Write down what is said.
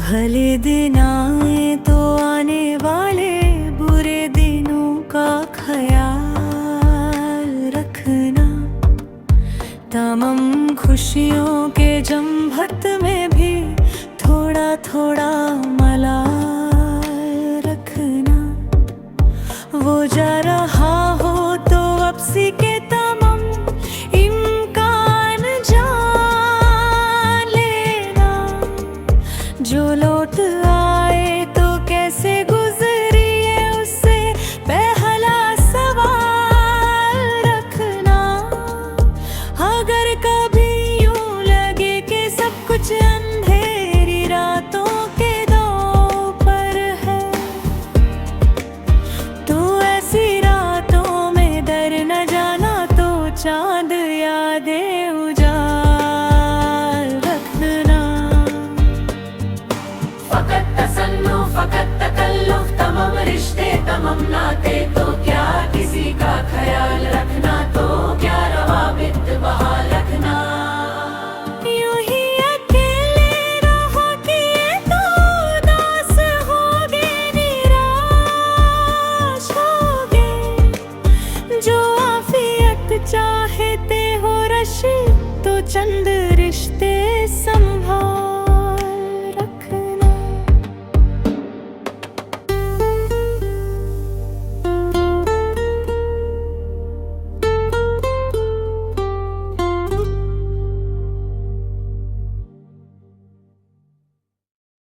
भले दिन आए तो आने वाले बुरे दिनों का ख्याल रखना। तमाम खुशियों के जमघट में भी थोड़ा थोड़ा मलाल रखना। वो जा रहा हो तो अब सी के तमाम इम्कान जान लेना। जो लौट आए तो कैसे गुजरी है उससे पहला सवाल रखना। अगर कभी यूं लगे कि सब कुछ अंधेरी रातों के दौर पर है, तो ऐसी रातों में डर न जाना तो चांद यादें उजाल रखना। फकत तसन्नो फकत तकल्लुफ, तमाम रिश्ते तमाम नाते, तो क्या किसी का ख्याल रखना, तो क्या रवाबित बहाल रखना। यूं ही अकेले रहो कि तो उदास होगे, निराश होगे। जो आफियत चाहते हो रश तो चंद रिश्ते